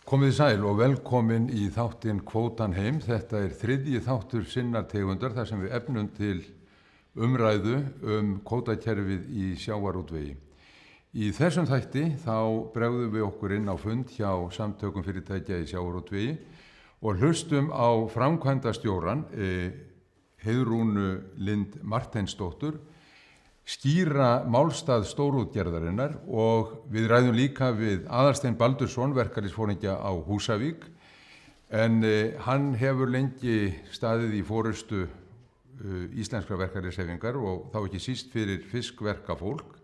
Komið sæl og velkomin í þáttinn Kvótan heim. Þetta er þriðji þáttur sinnar tegundar þar sem við efnum til umræðu kvótakerfið í sjávarútvegi. Í þessum þætti þá bregðum við okkur inn á fund hjá samtökum fyrirtækja í sjávarútvegi og hlustum á framkvæmdastjórann Heiðrúnu Lind Marteinsdóttur skýra málstað stórútgerðarinnar og við ræðum líka við Aðalstein Baldursson, verkalýðsforingja á Húsavík, en hann hefur lengi staðið í forystu íslenskra verkalýðshreyfingar og þá ekki síst fyrir fiskverkafólk.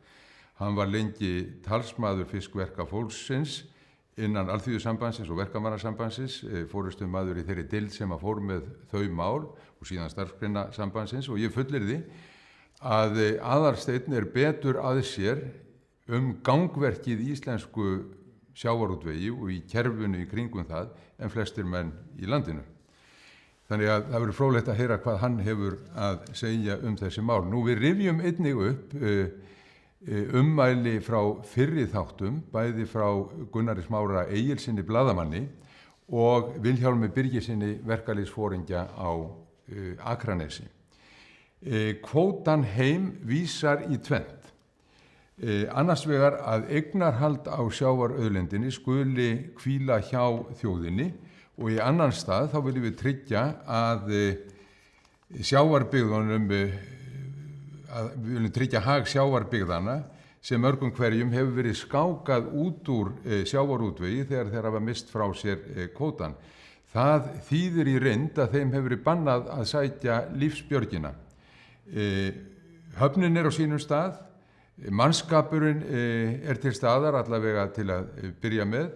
Hann var lengi talsmaður fiskverkafólksins innan Alþýðusambandsins og Verkamannasambandsins, forystumaður í þeirri deild sem fór með þau mál og síðan Starfsgreinasambandsins, og ég fullyrði að Aðalsteinn betur að sér gangverkið í íslensku sjávarútvegi og í kerfinu í kringum það en flestir menn í landinu. Þannig að það verður fróðlegt að heyra hvað hann hefur að segja þessi mál. Nú við rifjum einnig upp ummæli frá fyrri þáttum, bæði frá Gunnari Smára Egilssyni blaðamanni og Vilhjálmi Birgissyni verkalýðsforingja á Akranesi. Kvótan heim vísar í tvennt. Annars vegar að eignarhald á sjávarauðlindinni skuli hvíla hjá þjóðinni og í annan stað þá viljum við tryggja að sjávarbyggðunum, að við viljum tryggja hag sjávarbyggðana sem mörgum hverjum hefur verið skákað út úr sjávarútvegi þegar þeir hafa mist frá sér kvótan. Það þýðir í reynd að þeim hefur verið bannað að sækja lífsbjörgina. Höfnin á sínum stað, mannskapurinn til staðar allavega til að byrja með,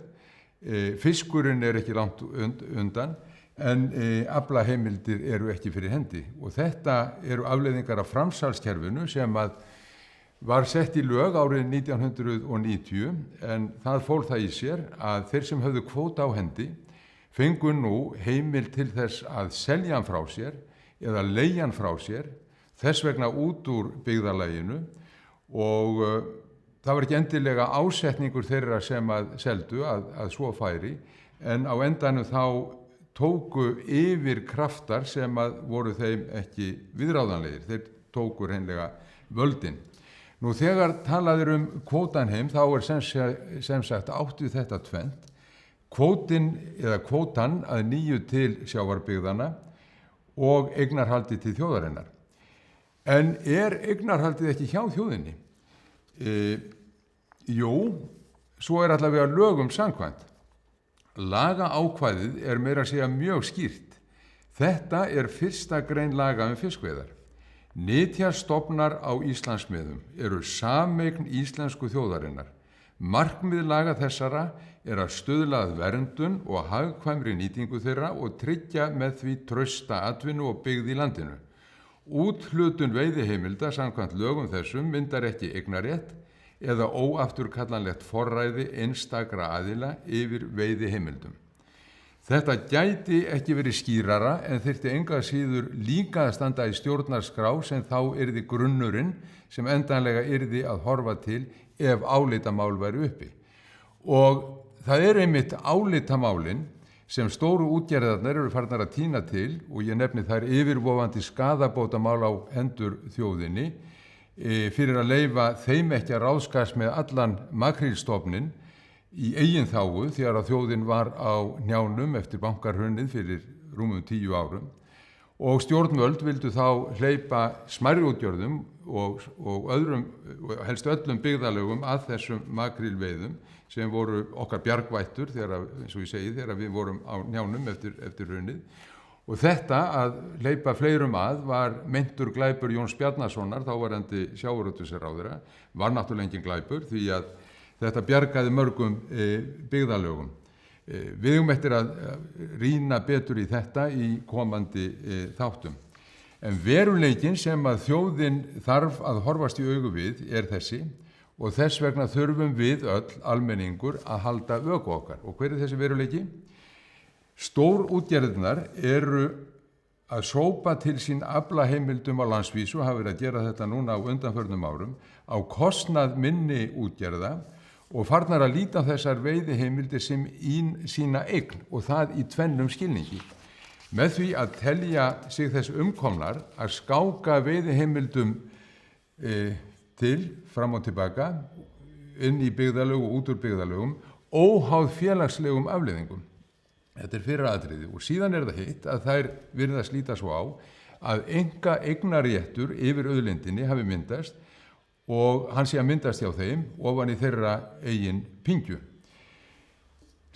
fiskurinn ekki langt undan, en aflaheimildir eru ekki fyrir hendi. Og þetta eru afleiðingar af framsalskerfinu sem var sett í lög árið 1990, en það fól það í sér að þeir sem höfðu kvóta á hendi fengu nú heimild til þess að selja hann frá sér eða leigja hann frá sér, þess vegna út úr byggðarlaginu, og það var ekki endilega ásetningur þeirra sem seldu að svo færi, en á endanum þá tóku yfir kraftar sem voru þeim ekki viðráðanlegir. Þeir tóku hreinlega völdin. Nú þegar talaðir kvótan heim þá sem sagt átt við þetta tvennt. Kvótin eða kvótan að nýju til sjávarbyggðana og eignarhaldi til þjóðarinnar. En eignarhaldið ekki hjá þjóðinni? Jú, svo allavega lögum samkvæmt. Lagaákvæðið meira að segja mjög skýrt. Þetta fyrsta grein laga fiskveiðar. Nytjastofnar á Íslandsmiðum eru sameign íslensku þjóðarinnar. Markmið laga þessara að stuðla að verndun og hagkvæmri nýtingu þeirra og tryggja með því trausta atvinnu og byggð í landinu. Úthlutun veiðiheimilda samkvæmt lögum þessum myndar ekki eignarrétt eða óafturkallanlegt forræði einstakra aðila yfir veiðiheimildum. Þetta gæti ekki verið skýrara en þyrfti engu að síður líka að standa í stjórnarskrá sem þá yrði grunnurinn sem endanlega yrði að horfa til ef álitamál væri uppi. Og það einmitt álitamálin sem stóru útgerðarnar eru farnar að tína til, og ég nefni þær yfirvofandi skaðabótamál á hendur þjóðinni fyrir að leyfa þeim ekki að ráðskast með allan makrílstofninn í eigin þágu þegar að þjóðin var á hnjánum eftir bankahrunið fyrir rúmum 10 árum. Og stjórnvöld vildu þá hleypa smærri útgerðum og helst öllum byggðarlögum að þessum makrílveiðum sem voru okkar bjargvættur eins og ég segi, þegar við vorum á hnjánum eftir hrunið. Og þetta að hleypa fleirum var meintur glæpur Jóns Bjarnasonar, þáverandi sjávarútvegsráðherra, var náttúrulega engin glæpur því að þetta bjargaði mörgum byggðarlögum. Við eigum eftir að rýna betur í þetta í komandi þáttum. En veruleikinn sem þjóðin þarf að horfast í augu við þessi, og þess vegna þurfum við öll almenningur að halda vöku okkar. Og hver þessi veruleiki? Stórútgerðirnar eru að sópa til sín aflaheimildum á landsvísu, hafa verið að gera þetta núna á undanförnum árum, á kostnað minni útgerða og farnar að líta þessar veiðiheimildir sem sína eign og það í tvennum skilningi. Með því að telja sig þess umkomnar að skáka veiðiheimildum til, fram og tilbaka, inn í byggðarlög og út úr byggðarlögum, óháð félagslegum afleiðingum. Þetta er fyrra atriði og síðan er það hitt að þær virðast líta svo á að eignarréttur yfir auðlindinni hafi myndast og hann sé að myndast hjá þeim ofan í þeirra eigin pyngju.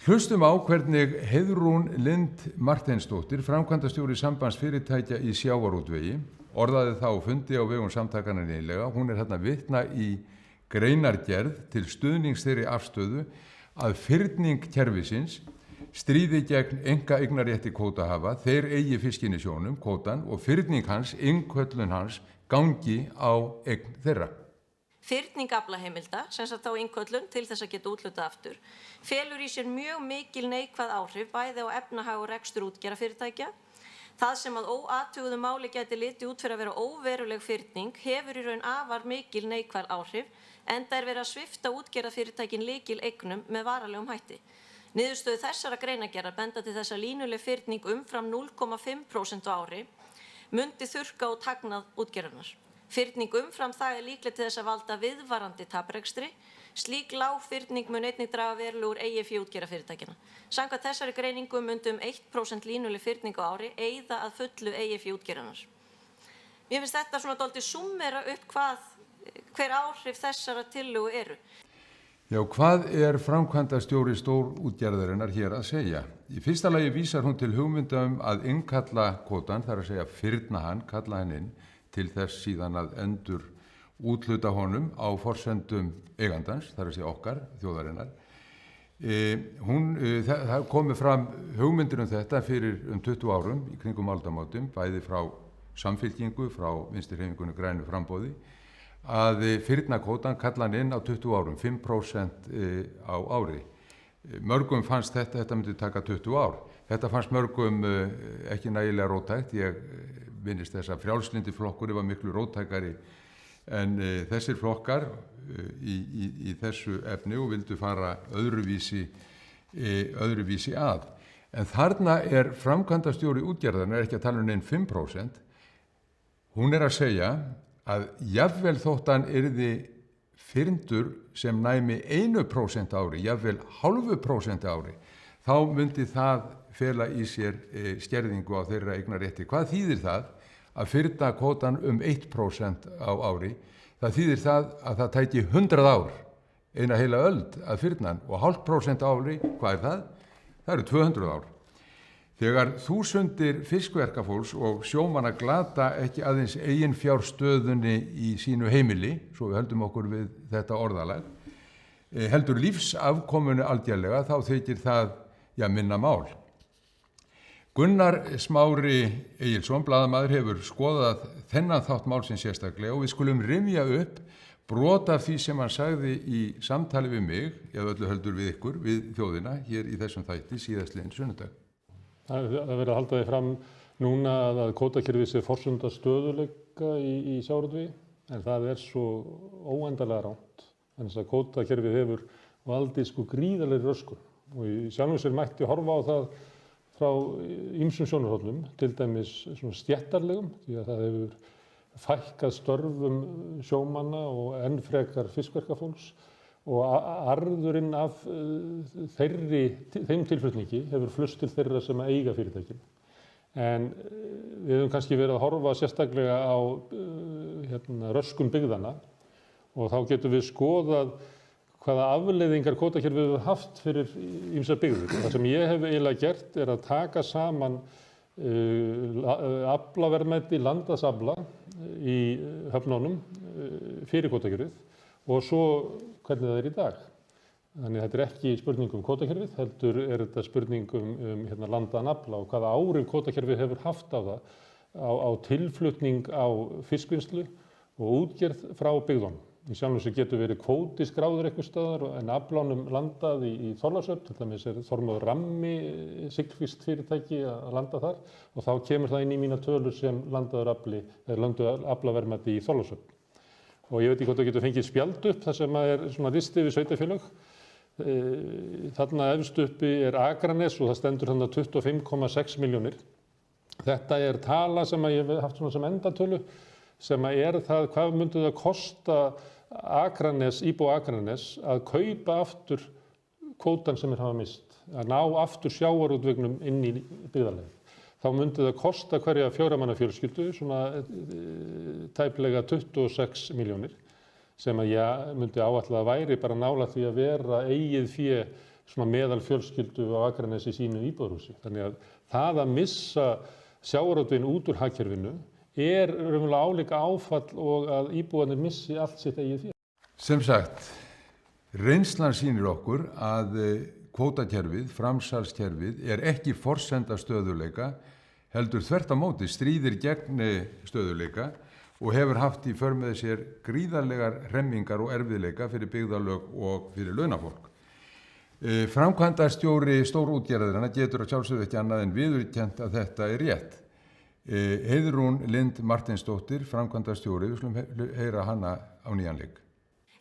Hlustum á hvernig Heiðrún Lind Marteinsdóttir, framkvæmdastjóri Sambands fyrirtækja í sjávarútvegi, orðaði þá fundi á vegum samtakanna nýlega. Hún er þarna vitna í greinargerð til stuðnings þeirri afstöðu að fyrning kerfisins stríði gegn eignarrétti kvótahafa, þeir eigi fiskinn í sjónum, kvótan, og fyrning hans, innköllun hans, gangi á eign þeirra. Fyrning aflaheimilda, sem sagt þá innköllun til þess að geta úthlutað aftur, felur í sér mjög mikil neikvæð áhrif bæði á efnahag og rekstur útgerðarfyrirtækja. Það sem að óathuguðu máli gæti litið út fyrir að vera óveruleg fyrning hefur í raun afar mikil neikvæð áhrif, enda er verið að svipta útgerðarfyrirtækin lykil eignum með varanlegum hætti. Niðurstöðu þessara greinagerðar benda til þess að línuleg fyrning umfram 0,5% á ári mundi þurrka og tagnað útgerðarnar. Fyrning umfram það er líklega til þess að valda viðvarandi taprekstri. Slík lág fyrning mun einnig draga verulega úr eigið fé útgerðarfyrirtækjanna. Samkvæmt þessari greiningu mundi 1% línuleg fyrning á ári eyða að fullu eigið fé útgerðarnar. Mér finnst þetta svona dálítið summera upp hver áhrif þessara tillögu eru. Já, hvað er framkvæmdastjóri stórútgerðarinnar hér að segja? Í fyrsta lagi vísar hún til hugmynda að innkalla kvótann, þar að segja fyrna hann, kalla hann inn, til þess síðan að endur úthluta honum á forsendum eigandans, þar að segja okkar, þjóðarinnar. Það komi fram hugmyndir þetta fyrir 20 árum í kringum aldamótum, bæði frá Samfylkingu, frá Vinstri-hreyfingunni grænu framboði, að fyrna kvótann kalla hann inn á 20 árum, 5% á ári. Mörgum fannst þetta myndi taka 20 ár. Þetta fannst mörgum ekki nægilega róttækt. Ég minnist þess að frjálslyndi flokkurinn var miklu róttækari en þessir flokkar í þessu efni og vildu fara öðruvísi að. En þarna er framkvæmdastjóri útgerðarinnar ekki að tala um neinn 5%. Hún er að segja að jafnvel þótt hann yrði fyrndur sem næmi 1% ári, jafnvel 0,5% ári, þá myndi það fela í sér skerðingu á þeirra eignarrétti. Hvað þýðir það að fyrna kvótann 1% á ári? Það þýðir það að það tæki 100 ár, eina heila öld að fyrna hann, og 0,5% ári, hvað er það? Það eru 200 ár. Þegar þúsundir fiskverkafólks og sjómanna glata ekki aðeins eigin fjárstöðunni í sínu heimili, svo við höldum okkur við þetta orðalag, heldur lífsafkomunu algjörlega, þá þykir það minna mál. Gunnar Smári Egilsson, blaðamaður, hefur skoðað þennan þátt málsins sérstaklega og við skulum rifja upp brot af því sem hann sagði í samtali við mig, eða öllu heldur við ykkur, við þjóðina, hér í þessum þætti síðastliðinn sunnudag. Það verður að halda því fram núna að kvótakerfið sé forsenda stöðuleika í sjávarútvegi, en það er svo óendanlega rangt. Þannig að kvótakerfið hefur valdið gríðarlegri röskun og í sjálfum sér mætti horfa á það frá ýmsum sjónarhornum, til dæmis svona stéttarlegum, því að það hefur fækkað störfum sjómanna og enn frekar fiskverkafólks og arðurinn af þeim tilflutningi hefur flust til þeirra sem eiga fyrirtækin. En við höfum kannski verið að horfa sérstaklega á röskun byggðanna og þá getum við skoðað hvaða afleiðingar kvótakerfið hefur haft fyrir ýmsar byggðir. Það sem ég hef eiginlega gert er að taka saman aflaverðmæti landaðsafla í höfnunum fyrir kvótakerfið og svo hvernig það er í dag. Þannig að þetta er ekki spurning kvótakerfið, heldur er þetta spurning landaðan afla og hvaða áhrif kvótakerfið hefur haft á það, á tilflutning á fiskvinnslu og útgerð frá byggðunum. Í sjálfum sér getur verið kvóti skráður einhvers staðar en aflánum landað í Þorlákshöfn, til dæmis er Þormóður Rammi siglfisk fyrirtæki að landa þar og þá kemur það inn í mína tölur sem landaður aflaverðmæti í Þorlákshöfn. og ég veit ekki hvort það getur fengið spjald upp þar sem svona listi yfir sveitarfélög. Þarna efst uppi Akranes og það stendur þarna 25,6 milljónir. Þetta tala sem ég hef haft svona sem endatölu, sem það hvað myndi það kosta Akranes, íbúa Akranes að kaupa aftur kvótann sem hafa mist, að ná aftur sjávarútveginum inn í byggðarlagið. Þá myndi það kosta hverja 4 manna fjölskyldu svona tæplega 26 milljónir sem að ég myndi áætla að væri bara nálægt því að vera eigið fé svona meðal fjölskyldu á Akranesi í sínu íbúðarhúsi. Þannig að það að missa sjávarútveginn út úr hagkerfinu raunverulega álíka áfall og að íbúarnir missi allt sitt eigið fé. Sem sagt, reynslan sýnir okkur að kvótakerfið, framsalskerfið ekki forsenda stöðugleika, heldur þvert á móti stríðir gegn stöðugleika og hefur haft í för með sér gríðarlegar hremmingar og erfiðleika fyrir byggðarlög og fyrir launafólk. Framkvæmdastjóri stórútgerðarinnar getur að sjálfsögðu ekki annað en viðurkennt að þetta rétt. Heiðrún Lind Martinsdóttir, framkvæmdastjóri, við skulum heyra hana á nýjan leik.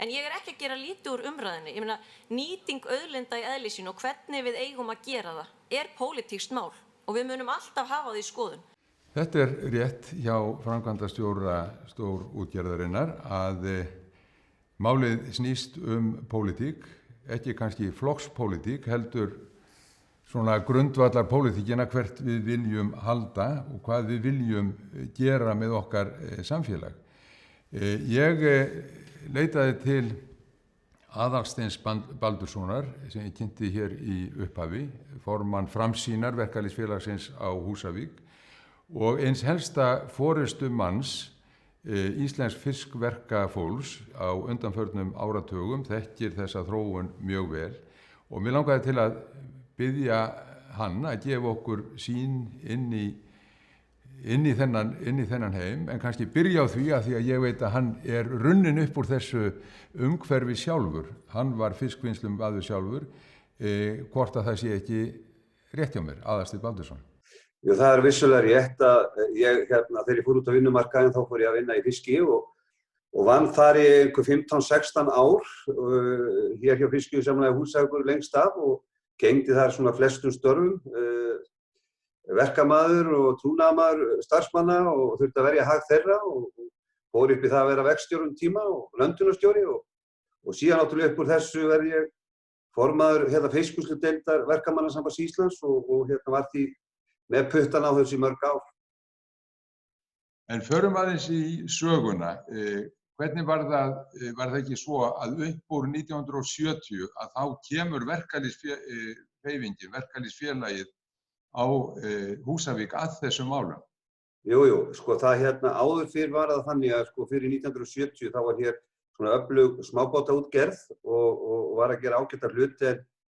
En ég ekki að gera lítið úr umræðinni. Ég meina, nýting auðlinda í eðli sínu og hvernig við eigum að gera það pólitískt mál og við munum alltaf hafa því skoðun. Þetta rétt hjá framkvæmdastjóra stórútgerðarinnar að málið snýst pólitík, ekki kannski flokkspólitík, heldur svona grundvallar pólitíkina hvert við viljum halda og hvað við viljum gera með okkar samfélag. Ég leitaði til Aðalsteins Baldurssonar sem ég kynnti hér í upphafi, formann Framsýnar verkalýðsfélagsins á Húsavík og eins helsta forystumanns íslensks fiskverkafólks á undanförnum áratugum, þekkir þessa þróun mjög vel og mér langaði til að biðja hann að gefa okkur sýn inn í þennan heim, en kannski byrja á því að ég veit að hann runnin upp úr þessu umhverfi sjálfur. Hann var fiskvinnslum maður sjálfur, hvort að það sé ekki rétt hjá mér, Aðalsteinn Baldursson. Jú, það vissulega rétt að ég, þegar ég fór út á vinnumarkaðinn þá fór ég að vinna í fiski og vann þar í einhver 15-16 ár hér hjá Fiskiðjusamlagi Húsavíkur lengst af og gegndi þar svona flestum störfum, verkamaður og trúnaðarmaður starfsmanna og þurfti að verja hag þeirra og fór upp í það að vera verkstjóri tíma og löndunarstjóri og síðan náttúrulega upp úr þessu verði ég formaður fiskvinnsludeildar Verkamannasambands Íslands og var því með puttan á þessu í mörg ár. En förum aðeins í söguna. Hvernig var það ekki svo að upp úr 1970 að þá kemur verkalýðshreyfingin, verkalýðsfélagið á Húsavík að þessum málum? Jú, sko það áður fyrr var það þannig að sko fyrir 1970 þá var hér svona öflug smábátaútgerð og var að gera ágæta hluti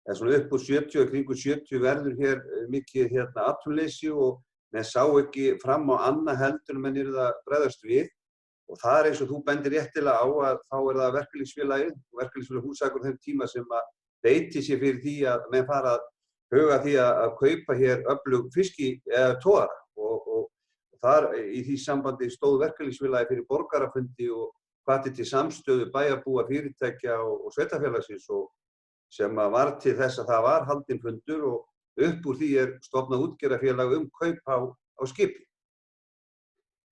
en svona upp úr 70 og kringu 70 verður hér mikið atvinnuleysi og menn sá ekki fram á annað heldur en menn yrðu að bregðast við og það eins og þú bendir réttilega á að þá það verkalýðsfélag Húsavíkur þeim tíma sem að beiti sér fyrir því að menn fara að huga því að kaupa hér öflug fiski eða togara og þar í því sambandi stóð verkalýðsfélagi fyrir borgarafundi og hvatti til samstöðu bæjarbúa, fyrirtækja og sveitarfélagsins og sem var til þess að það var haldinn fundur og upp úr því stofnað útgerðarfélag kaup á skipi.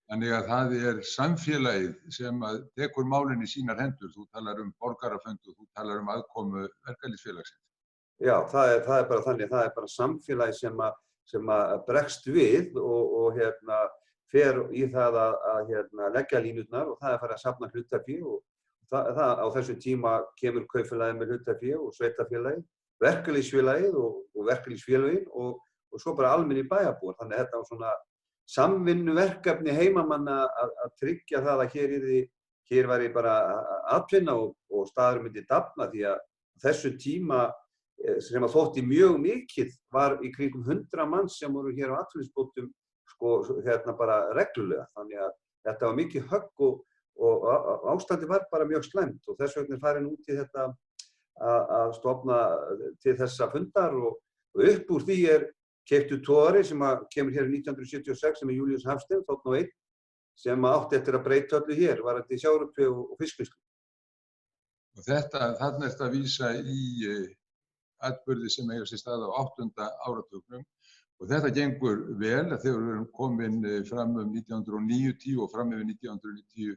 Þannig að það samfélagið sem tekur málin í sínar hendur. Þú talar borgarafund og þú talar aðkomu verkalýðsfélagsins. Já, það bara þannig, það bara samfélagi sem að bregst við og fer í það að leggja línurnar og það farið að safna hlutafé og það á þessum tíma kemur kaupfélagið með hlutafé og sveitarfélagið, verkalýðsfélagið og verkalýðsfélögin og svo bara almennir bæjarbúar. Þannig að þetta var svona samvinnuverkefni heimamanna að tryggja það að hér væri bara atvinna og staður myndi dafna því að þessu tíma sem að þótti mjög mikið var í kringum 100 manns sem voru hér á atvinnuleysisbótum bara reglulega. Þannig að þetta var mikið högg og ástandi var bara mjög slæmt og þess vegna farin út í þetta að stofna til þessa fundar og upp úr því keyptur togari sem kemur hér 1976 sem Júlíus Hafstein, þ.1 sem átti eftir að breyta öllu hér, varðandi sjávarútveg og fiskvinnslu. Og þarna ertu að vísa í atburði sem eiga sér stað á 8. áratugnum og þetta gengur vel þegar við erum komin fram 1990 og fram yfir 1990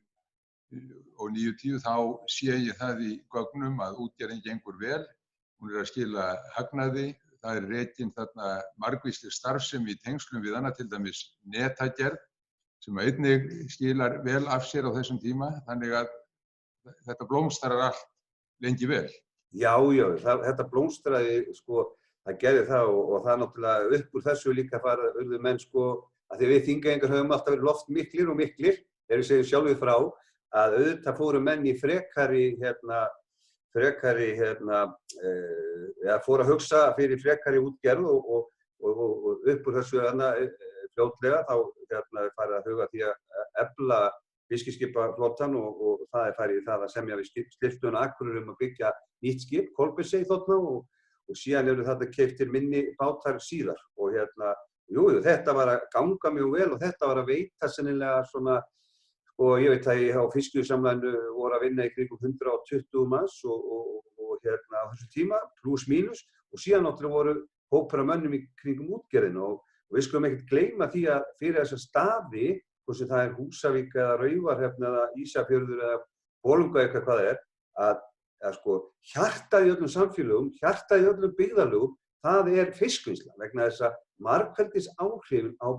og 90 þá sé ég það í gögnum að útgerðin gengur vel, hún að skila hagnaði, það rekin þarna margvísleg starfsemi í tengslum við hana, til dæmis netagerð sem einnig skilar vel af sér á þessum tíma, þannig að þetta blómstrar allt lengi vel. Já, þetta blómstraði, sko, það gerði það og það náttúrulega upp úr þessu líka urðu menn, sko, að því við Þingeyingar höfum alltaf verið loftmiklir og miklir, þegar við segjum sjálfur frá, að auðvitað fóru menn í frekari fóru að hugsa fyrir frekari útgerð og upp úr þessu fljótlega þá farið að huga því að efla fiskiskipaflotann og það farið í það að semja við Skipstjórn Akureyrar að byggja nýtt skip, Kolbeinsey þarna og síðan eru þetta keyptir minni bátar síðar og þetta var að ganga mjög vel og þetta var að veita sennilega svona. Og ég veit að á fiskveiðisamlaginu voru að vinna í kringum 120 manns og á þessu tíma, pluss mínus, og síðan náttúrulega voru hópur af mönnum í kringum útgerðina og við skulum ekkert gleyma því að fyrir þessa staði, hvort sem það Húsavík eða Raufarhöfn eða Ísafjörður eða Bolungarvík eða hvað það að sko hjartað í öllum samfélögum, hjartað í öllum byggðarlögum, það fiskvinnsla vegna þess að margfeldis áhrifin á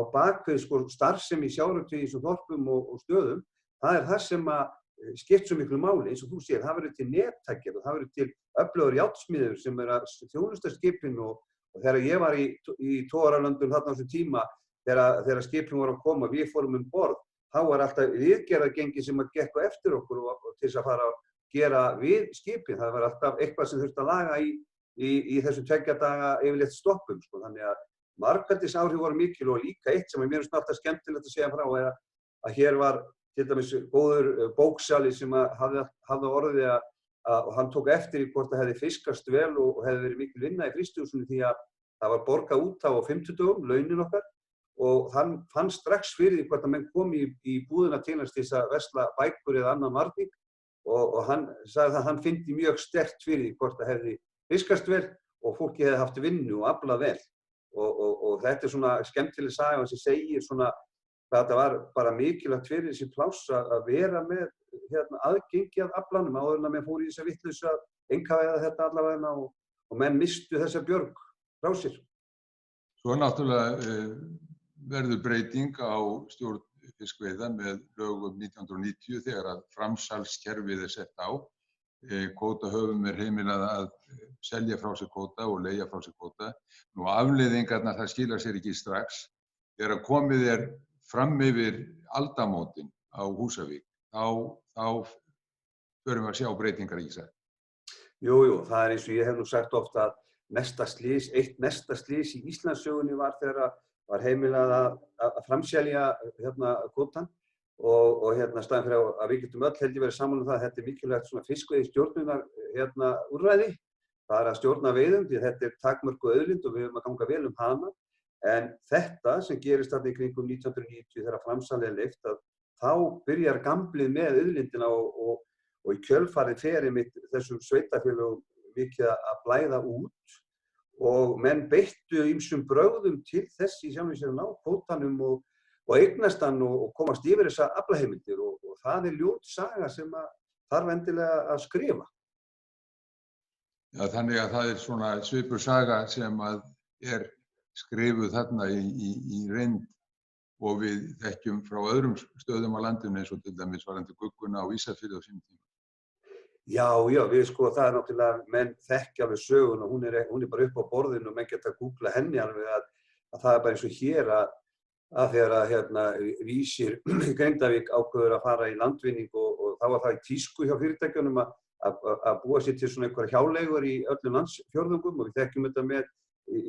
bakvið sko starfsemi í sjávarútvegi í þessum þorpum og stöðum, það það sem að skipt svo miklu máli, eins og þú sér, það verður til nettagerð og það verður til öflugar járnsmiðjur sem að þjónusta skipin og þegar ég var í togaralöndum þarna á þessum tíma, þegar skipin voru að koma, við fórum borð, þá var alltaf viðgerðargengi sem að gekk á eftir okkur og til þess að fara að gera við skipin, það var alltaf eitthvað sem þurfti að laga í þessu 2 daga yfirleitt stoppum, sko, þannig að margfeldis áhrif voru mikil og líka eitt sem mér finnst alltaf skemmtilegt að segja frá að hér var til dæmis góður bóksali sem hafði orðið að hann tók eftir í hvort það hefði fiskast vel og hefði verið mikil vinna í frystihúsinu því að það var borgað út á 50 dögum, launin okkar og hann fann strax fyrir því hvort að menn kom í búðina til hans til þess að versla bækur eða annan varning og hann sagði að hann fyndi mjög sterkt fyrir því hvort það hefði fiskast vel og fólki hefði haft vinnu og aflað vel. Og þetta svona skemmtileg saga sem segir svona hvað þetta var bara mikilvægt fyrir þessi pláss að vera með aðgengi að aflanum áður en að menn fór í þessa vitlausa einkavæða þetta allavega og menn mistu þessa björg frá sér. Svo náttúrulega verður breyting á stjórn fiskveiða með lögum 1990 þegar að framsalskerfið sett á. Kvótahöfum heimilað að selja frá sér kvóta og leigja frá sér kvóta. Nú afleiðingarnar það skilar sér ekki strax. Þegar komið fram yfir aldamótin á Húsavík, þá förum við að sjá breytingar í það. Jú, það eins og ég hef nú sagt ofta að eitt mesta slys í Íslandssögunni var þegar var heimilað að framselja kvótann. Og staðinn fyrir að við getum öll held ég verið sammála það að þetta mikilvægt svona fiskveiðistjórnunar úrræði. Það að stjórna veiðum því þetta takmörkuð auðlind og við höfum að ganga vel hana. En þetta sem gerist þarna í kringum 1990 þegar framsalið leyft að þá byrjar gamblið með auðlindina og í kjölfarið fer einmitt þessum sveitarfélögum mikið að blæða út og menn beittu ýmsum brögðum til þess í sjálfu sér að ná kvótanum og eignast hann og komast yfir þessa aflaheimildir og það ljót saga sem þarf endilega að skrifa. Já, þannig að það svona svipur saga sem skrifuð þarna í reynd og við þekkjum frá öðrum stöðum á landinu eins og til dæmis varðandi Gugguna á Ísafirði á sínum tíma. Já, við sko það náttúrulega menn þekkja við sögun og hún bara upp á borðinu og menn geta að googla henni alveg að það bara eins og hér að þegar að Vísir Grindavík ákveður að fara í landvinning og þá var það í tísku hjá fyrirtækjunum að búa sér til svona einhverja hjáleigur í öllum landsfjórðungum og við þekkjum þetta með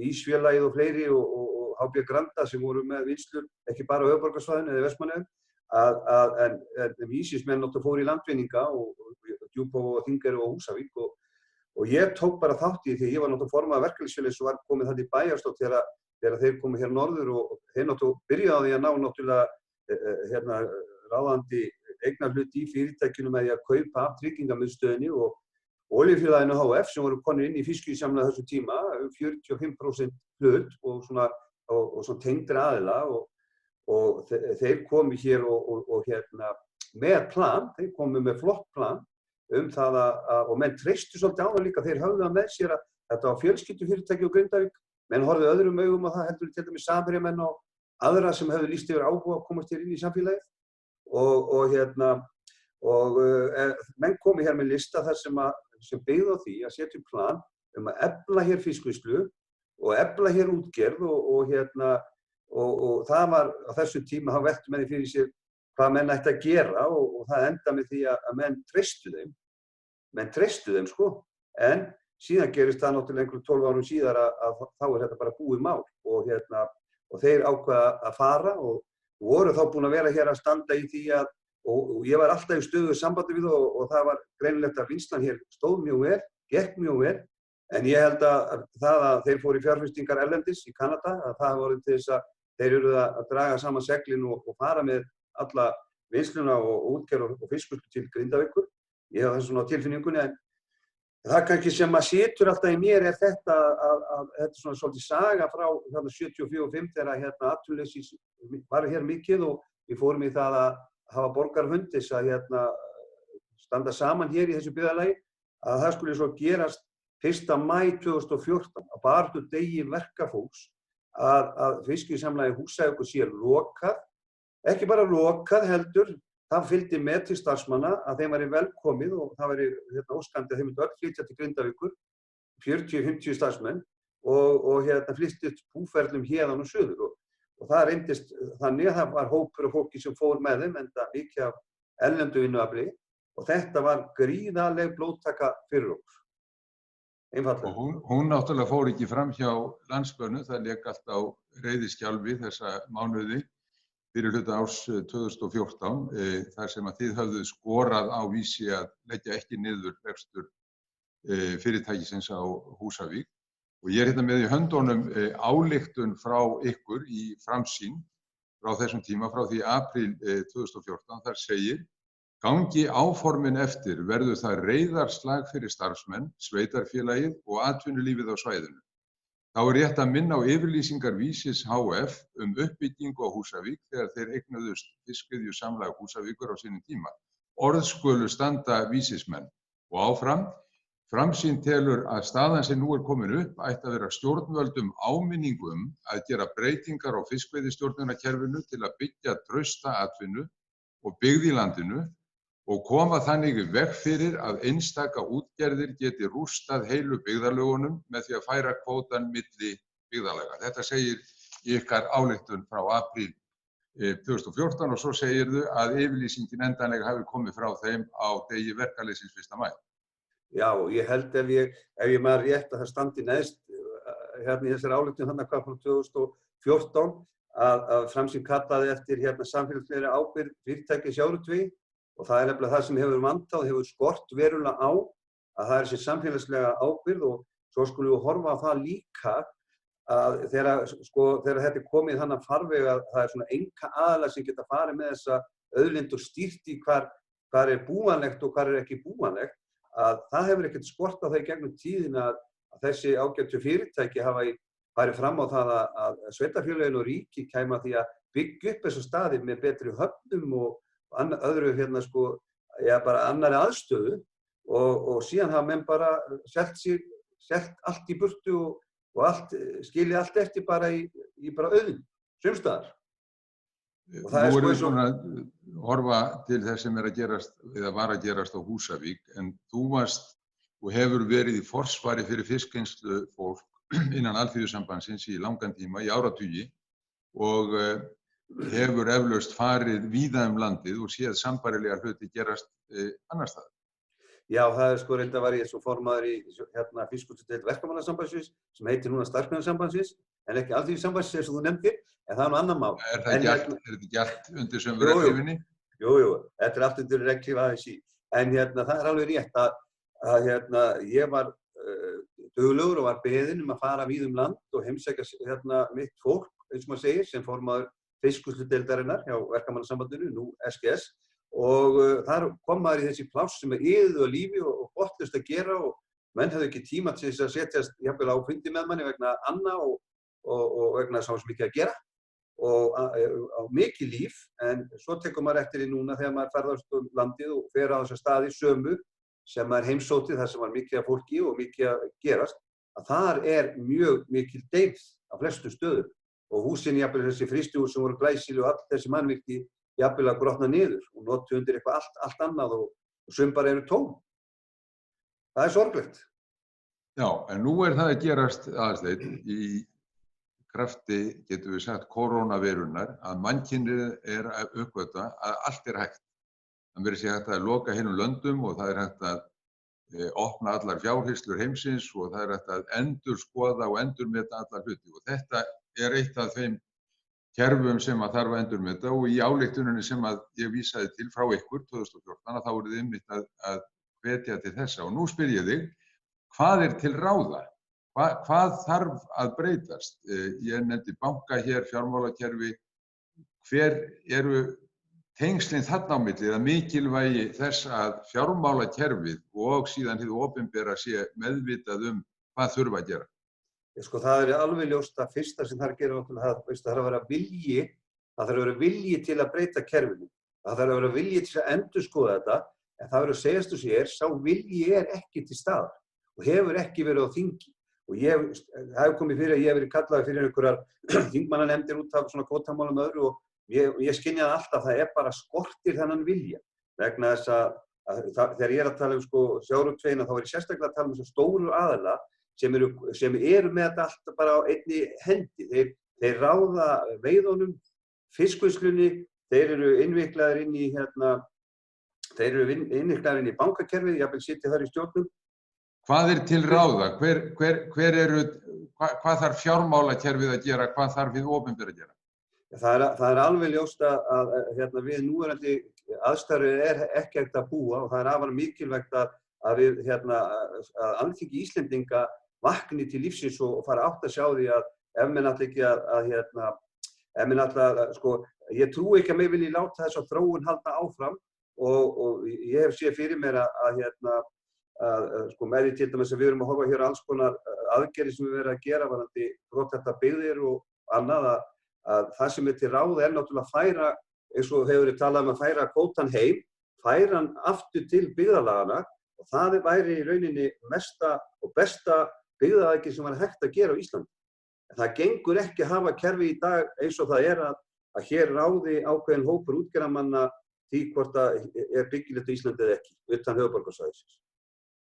Ísfélagið og fleiri og HB Granda sem voru með vinnslur ekki bara á höfuðborgarsvæðinu eða Vestmannaeyjum en Vísismenn náttúrulega fóru í landvinninga og Djúpavog og Þingeyri og Húsavík og ég tók bara þátt í því ég var náttúrulega formaður verkalýðsfélags og var komið þarna í Bæjarstjórn þegar þeir komu hér norður og þeir náttúrulega byrjaði á því að ná náttúrulega ráðandi eignarhlut í fyrirtækinu með því að kaupa af Tryggingamiðstöðinni og Olíufélaginu HF sem voru konir inn í fiskveiðisamlega þessu tíma, 45% hlut og svona tengdri aðila og þeir komu hér og með plan, þeir komu með flott plan það og menn treystu svolítið á það líka, þeir höfðu það með sér að þetta var fjölskyldufyrirtæki á Grindavík, menn horfðu öðrum augum á það heldur til dæmis Samherjamenn og aðra sem hefðu lýst yfir áhuga að komast hér inn í samfélagið og menn komu hér með lista þar sem byggði á því að setja plan að efla hér fiskvinnslu og efla hér útgerð og það var á þessu tíma þá veltu menn fyrir sér hvað menn ætti að gera og það enda með því að menn treystu þeim sko, en síðan gerist það náttúrulega einhverjum 12 árum síðar að þá þetta bara búið mál og þeir ákvaða að fara og voru þá búin að vera hér að standa í því og ég var alltaf í stöðugu sambandi við og það var greinilegt að vinnslan hér stóð mjög vel, gekk mjög vel, en ég held að það að þeir fóru í fjárfestingar erlendis í Kanada, að það voru til þess að þeir eru að draga saman seglin og fara með alla vinnsluna og útgerð og fiskvinnslu til Grindavíkur. Ég hef það svona á tilfinningunni, en það kannski sem að situr alltaf í mér þetta að þetta er svona svolítið saga frá 74-5 þegar atvinnuleysi var hér mikið og við fórum í það að hafa borgarfundis að standa saman hér í þessu byggðarlagi að það skulle svo gerast 1. maí 2014 á baráttudegi verkafólks að fiskveiðisamlagi Húsavíkur sé lokað, ekki bara lokað heldur, það fylgdi með til starfsmanna að þeim væri velkomið og það væri óskandi að þeim myndi öll flytja til Grindavíkur, 40-50 starfsmenn og flyttist búferlum héðan og suður og það reyndist þannig að það var hópur af fólki sem fór með þeim enda mikið af erlendu vinnuafli og þetta var gríðarleg blóðtaka fyrir okkur. Einfaldlega. Og hún náttúrulega fór ekki fram hjá landsbönu, það lék allt á reiðiskjálfi þessa mánuði fyrir hluta árs 2014, þar sem að þið höfðu skorað á vísi að leggja ekki niður rekstur fyrirtækisins á Húsavík. Og ég er með í höndunum ályktun frá ykkur í Framsýn frá þessum tíma, frá því apríl 2014, þar segir: gangi áformin eftir verður það reiðarslag fyrir starfsmenn, sveitarfélagið og atvinnulífið á svæðinu. Þá er rétt að minna á yfirlýsingar Vísis HF uppbyggingu á Húsavík þegar þeir eignuðust fiskveiðisamlag Húsavíkur á sínum tíma. Orð skulu standa vísismenn og áfram. Framsýn telur að staðan sem nú er komin upp ætti að vera stjórnvöldum áminningu að gera breytingar á fiskveiðistjórnunarkerfinu til að byggja trausta atvinnu og byggð í landinu og koma þannig í veg fyrir að einstaka útgerðir geti rústað heilu byggðarlögunum með því að færa kvótann milli byggðarlaga. Þetta segir í ykkar ályktun frá apríl 2014 og svo segirðu að yfirlýsingin endanlega hafi komið frá þeim á degi verkalýðsins 1. maí. Já, ég held ef ég maður rétt að það standi neðst í þessari ályktun þannig hvað frá 2014 að Framsýn kallaði eftir samfélagslegri ábyrgð fyrirtækja í sjávarútvegi og það er nefnilega það sem hefur vantað, hefur skort verulega á að það er þessi samfélagslega ábyrgð og svo skulum við horfa á það líka að þegar þetta er komið þannig farveg að það er svona einkaaðilar sem geta farið með þessa auðlind og stýrt í hvar er búanlegt og hvar er ekki búanlegt, að það hefur ekkert skort á það í gegnum tíðina að þessi ágætu fyrirtæki hafa farið fram á það að sveitarfélögin og ríki kæma því að byggja upp þessa staði með betri höfnum og öðru bara annari aðstöðu og síðan hafa menn bara selt allt í burtu og skilið allt eftir bara í bara auðn, sumstaðar. Nú erum við svona að horfa til þess sem er að gerast eða var að gerast á Húsavík, en þú varst og hefur verið í forsvari fyrir fiskvinnslu fólk innan Alþýðusambandsins í langan tíma, í áratugi og hefur eflaust farið víða landið og séð sambærilegar hluti gerast annars staðar. Já, það er reynda var ég svo formaður í fiskvinnsludeild Verkamannasambandsins sem heitir núna Starfsgreinasambandsins en ekki Alþýðusambandsins eins og þú nefndir, en það er nú annar mál. Er þetta ekki allt undir sömu reglífinni? Jú, þetta er allt undir reglíf ASÍ. En það er alveg rétt að ég var duglegur og var beðinn að fara víða land og heimsækja mitt fólk, eins og maður segir, sem formaður fiskvinnsludeildarinnar hjá Verkamannasambandinu, nú SGS, og þar kom maður í þessi pláss sem iðu á lífi og botnlaust að gera og menn hefðu ekki tíma til þess að setjast jafnvel á fundi með manni vegna anna og vegna þess að það var svo mikið að gera og á mikið líf, en svo tekur maður eftir því núna þegar maður ferðast landið og fer á þessa staði sömu sem maður heimsótti þar sem var mikið af fólki og mikið að gerast, að þar mjög mikil deyfð á flestu stöðum og húsin, jafnvel þessi frystihús sem voru glæsileg og allt þessi mannvirki jafnvel að grotna niður og notu undir eitthvað allt annað og sum bara eru tóm. Það sorglegt. Já, en nú það að gerast Aðalsteinn í krafti, getum við sagt, kórónuveirunnar, að mannkynið að uppgötva að allt hægt. Það verður sér hægt að loka hinum löndum og það hægt að opna allar fjárhirslur heimsins og það hægt að endurskoða og endurmeta allar hluti. Og þetta eitt af þeim kerfum sem að þarf að endurmeta og í ályktuninni sem að ég vísaði til frá ykkur 2014, að þá voruð þið einmitt að hvetja til þessa. Og nú spyr ég þig, hvað til ráða? Hvað þarf að breytast? Ég nefndi banka hér, fjármálakerfi. Hver eru tengslin þarna á milli eða mikilvægi þess að fjármálakerfið og síðan hið opinbera sé meðvitað hvað þurfa að gera? Sko, það alveg ljóst að fyrsta sem þarf að gera það þarf að vera vilji, það þarf að vera vilji til að breyta kerfinu. Það þarf að vera vilji til að endurskoða þetta, en það verður að segjast og sér, sá vilji ekki til staðar og hefur ekki verið á þingi. Og það hefur komið fyrir að ég hef verið kallaður fyrir einhverjar þingmannanefndir út af svona kvótamálum og öðru og ég skynjaði alltaf að það bara skortir þennan vilja. Vegna þess að þegar ég að tala sko sjávarútvegina þá ég sérstaklega að tala þessar stóru aðila sem eru með þetta alltaf bara á einni hendi. Þeir ráða veiðunum, fiskvinnslunni, þeir eru innviklaðir inn í bankakerfið, jafnvel sitja þar í stjórnum. Hvað til ráða? Hvað þarf fjármálakerfið að gera? Hvað þarf hið opinbera að gera? Það alveg ljóst að við núverandi aðstæður ekki hægt að búa og það afar mikilvægt að við að Alþingi Íslendinga vakni til lífsins og fara átt að sjá því að ef menn ætla sko, ég trúi ekki að mig vilji láta þess að þróun halda áfram og ég hef séð fyrir mér sko með því til dæmis að við erum að horfa hér alls konar aðgerðir sem við verðum að gera varðandi brothættar byggðir og annað að það sem til ráða náttúrulega að færa, eins og hefur verið talað að færa kvótann heim, færa hann aftur til byggðarlagana og það væri í rauninni mesta og besta byggðaraðgerð sem var hægt að gera á Íslandi. En það gengur ekki að hafa kerfi í dag eins og það að hér ráði ákveðin hópur útgerðarmanna því hvort byggilegt á Íslandi eða ekki, utan höfuðborgarsvæðisins.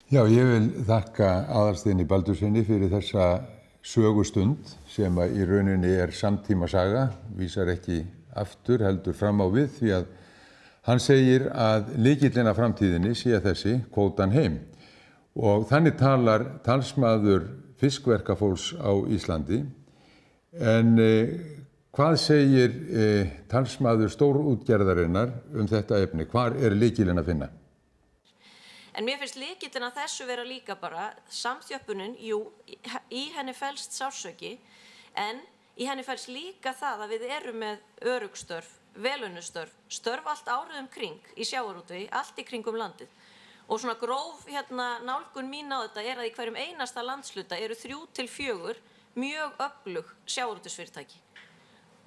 Já, ég vil þakka Aðalsteini Baldurssyni fyrir þessa sögustund sem í rauninni samtímasaga, vísar ekki aftur, heldur fram á við því að hann segir að lykillinn að framtíðinni sé þessi kvótann heim og þannig talar talsmaður fiskverkafólks á Íslandi en hvað segir talsmaður stórútgerðarinnar þetta efni? Hvar lykillinn að finna? En mér finnst lykillinn að þessu vera líka bara samþjöppunin, jú, í henni felst sársauki, en í henni felst líka það að við erum með öruggstörf, velunnustörf, störf allt árið kring í sjávarútvegi, allt í kringum landið. Og svona gróf nálgun mín á þetta að í hverjum einasta landshluta eru 3 til 4 mjög öflug sjávarútvegsfyrirtæki.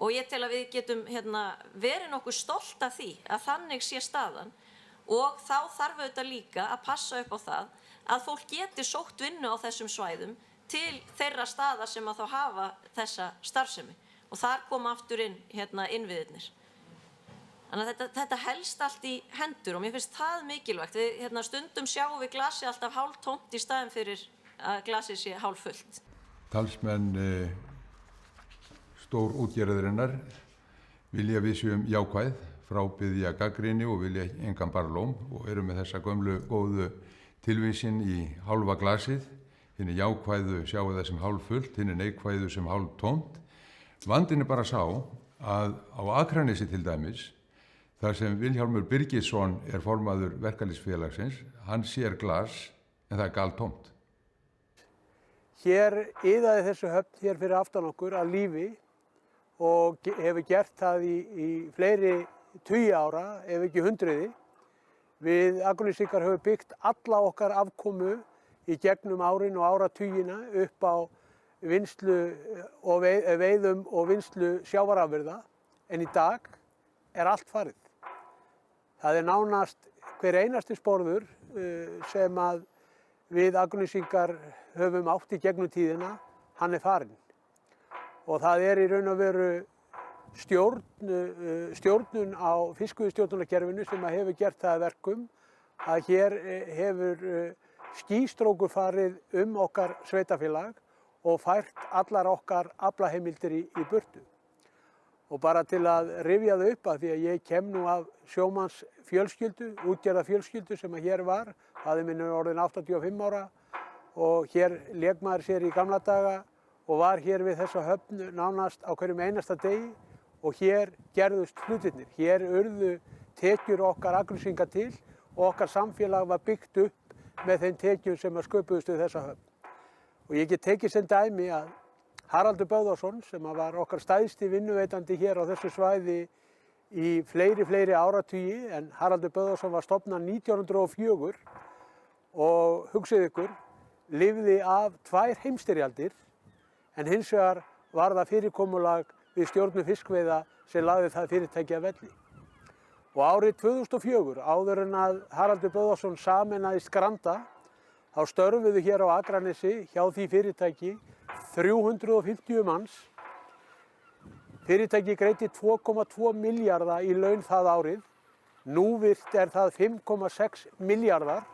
Og ég tel að við getum verið nokkuð stolt af því að þannig sé staðan. Og þá þarf auðvitað líka að passa upp á það að fólk geti sótt vinnu á þessum svæðum til þeirra staða sem að þá hafa þessa starfsemi. Og þar koma aftur inn innviðirnir. Þannig að þetta helst allt í hendur og mér finnst það mikilvægt. Við stundum sjáum við glasið alltaf hálftómt í staðinn fyrir að glasið sé hálffullt. Talsmenn stórútgerðarinnar vilja við séum jákvæð, frábiðja gagnrýni og vilja engan barlóm og eru með þessa gömlu góðu tilvísin í hálfa glasið, hinni jákvæðu sjáu það sem hálffullt, hinni neikvæðu sem hálftómt. Vandinn bara sá að á Akranesi til dæmis, þar sem Vilhjálmur Birgisson formaður verkalýðsfélagsins, hann sér glas en það galtómt. Hér iðaði þessu höfn hér fyrir aftan okkur af lífi og hefur gert það í fleiri tugi ára, ef ekki hundruði. Við Akurnesingar höfum byggt alla okkar afkomu í gegnum árin og áratugina upp á vinnslu og veiðum og vinnslu sjávarafurða, en í dag er allt farið. Það er nánast hver einasti sporður sem að við Akurnesingar höfum átt í gegnum tíðina, hann er farinn. Og það er í raun og veru stjórnun á fiskveiðistjórnunarkerfinu sem hefur gert það að verkum að hér hefur skýstrókur farið okkar sveitafélag og fært allar okkar aflaheimildir í burtu. Og bara til að rifja það upp, að því að ég kem nú af sjómannsfjölskyldu, útgerðarfjölskyldu sem að hér var, faðir minn er orðinn 85 ára og hér lék maður sér í gamla daga og var hér við þessa höfn nánast á hverjum einasta degi og hér gerðust hlutirnir. Hér urðu tekjur okkar Akurnesinga til og okkar samfélag var byggt upp með þeim tekjum sem að sköpuðust við þessa höfn. Og ég get tekið sem dæmi að Haraldur Böðvarsson, sem var okkar stærsti vinnuveitandi hér á þessu svæði í fleiri áratugi, en Haraldur Böðvarsson var stofnað 1904 og hugsið ykkur, lifði af 2 heimsstyrjaldir, en hins vegar var það fyrirkomulag við stjórnun fiskveiða sem lagði það fyrirtæki að velli. Og árið 2004, áður en að Haraldur Böðvarsson sameinaðist Granda, þá störfuðu hér á Akranesi hjá því fyrirtæki 350 manns. Fyrirtæki greiddi 2,2 milljarða í laun það árið. Núvirkt er það 5,6 milljarðar.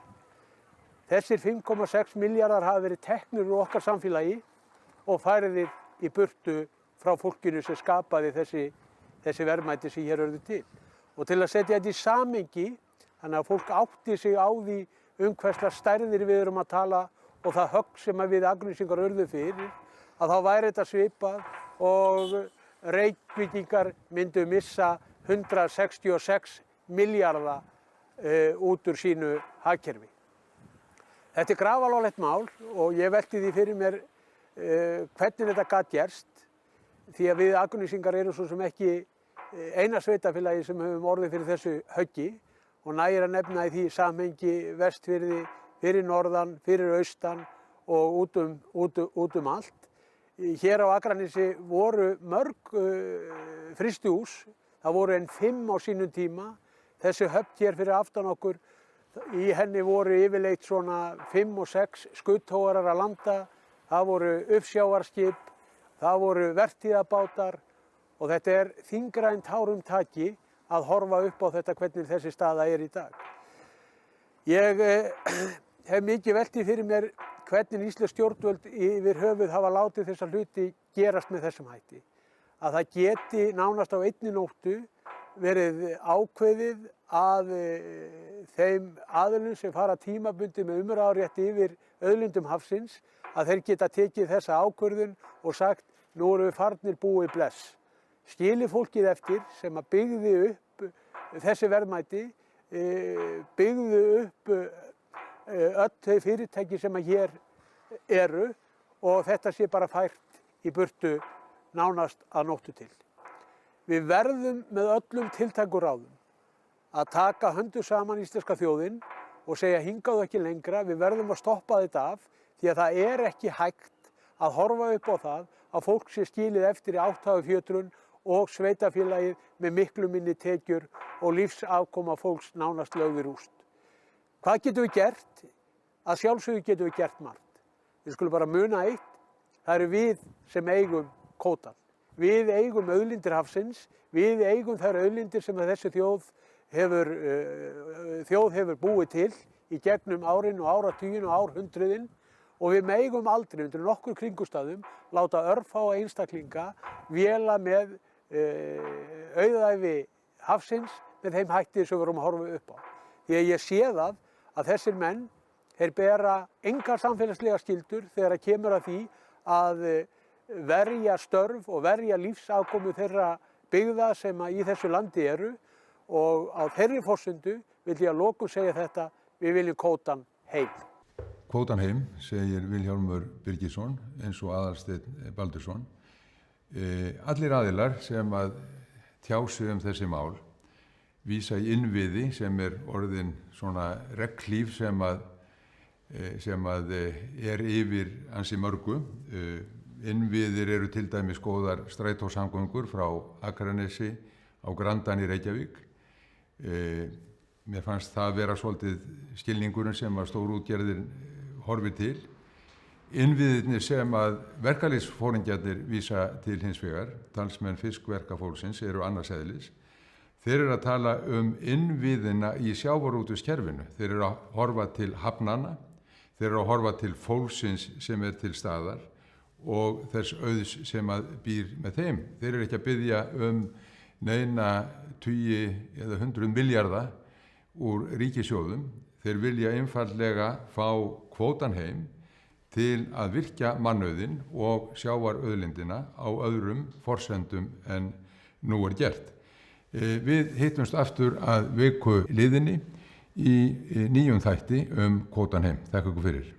Þessir 5,6 milljarðar hafa verið teknir úr okkar samfélagi og færðir í burtu frá fólkinu sem skapaði þessi verðmæti sem hér urðu til. Og til að setja þetta í samhengi, þannig að fólk átti sig á því hvers stærðir við erum að tala og það högg sem við Akurnesingar urðu fyrir, að þá væri þetta svipað og Reykvíkingar myndu missa 166 milljarða út úr sínu hagkerfi. Þetta er grafalvarlegt mál og ég velti því fyrir mér hvernig þetta gat gerst, því að við Akurnesingar erum svo sem ekki eina sveitafélagi sem höfum orðið fyrir þessu höggi og nægir að nefna í því samhengi Vestfirði, fyrir norðan, fyrir austan og út allt. Hér á Akranesi voru mörg frystihús, það voru en 5 á sínum tíma. Þessi höfn hér fyrir aftan okkur, í henni voru yfirleitt svona 5 og 6 skuttogarar að landa, það voru uppsjávarskip, það voru vertíðabátar og þetta er þyngra en tárum taki að horfa upp á þetta hvernig þessi staða er í dag. Ég hef mikið velti fyrir mér hvernig íslensk stjórnvöld yfir höfuð hafa látið þessa hluti gerast með þessum hætti. Að það geti nánast á einni nóttu verið ákveðið að þeim aðilum sem fara tímabundið með umráðarétt yfir auðlindum hafsins, að þeir geta tekið þessa ákvörðun og sagt, nú erum við farnir búið bless. Skilið fólkið eftir sem að byggði upp þessi verðmæti, byggðu upp öll þau fyrirtæki sem að hér eru og þetta sé bara fært í burtu nánast að nóttu til. Við verðum með öllum tiltækuráðum að taka höndum saman íslenska þjóðin og segja hingað ekki lengra, við verðum að stoppa þetta af því að það er ekki hægt að horfa upp á það að fólk sé skilið eftir í átthagafjötrun og sveitafélagið með miklu minni tekjur og lífsafkoma fólks nánast lögð í rúst. Hvað getum við gert? Að sjálfsögðu getum við gert margt. Við skulum bara muna eitt, það eru við sem eigum kvótann. Við eigum auðlindir hafsins, við eigum þær auðlindir sem þessi þjóð hefur búið til í gegnum árin og áratugin og árhundruðin og við megum aldrei undir nokkur kringumstæðum láta örfáa einstaklinga véla með auðæfi hafsins með þeim hætti sem við erum að horfa upp á. Því að ég sé það að þessir menn, þeir bera engar samfélagslega skyldur þegar það kemur að því að verja störf og verja lífsafkomu þeirra byggða sem í þessu landi eru og á þeirri forsendu vil ég að lokum segja þetta, við viljum kvótann heim. Kvótann heim, segir Vilhjálmur Birgisson eins og Aðalsteinn Baldursson. Allir aðilar sem að tjá sig þessi mál vísa í innviði sem orðin svona regnhlíf sem að yfir ansi mörgu. Innviðir eru til dæmis góðar strætósamgöngur frá Akranesi á Grandann í Reykjavík. Mér fannst það vera svolítið skilningurinn sem að stórútgerðin horfi til. Innviðirnir sem að verkalýðsforingjarnir vísa til hins vegar, talsmenn fiskverkafólksins, eru annars eðlis. Þeir eru að tala innviðina í sjávarútvegskerfinu. Þeir eru að horfa til hafnanna, þeir eru að horfa til fólksins sem til staðar og þess auðs sem að býr með þeim. Þeir eru ekki að biðja neina 20 eða 100 milljarða úr ríkissjóðum. Þeir vilja einfaldlega fá kvótan heim til að virkja mannauðinn og sjávarauðlindina á öðrum forsendum en nú gert. Við hittumst aftur að viku liðinni í nýjum þætti kvótan heim. Þakka ykkur fyrir.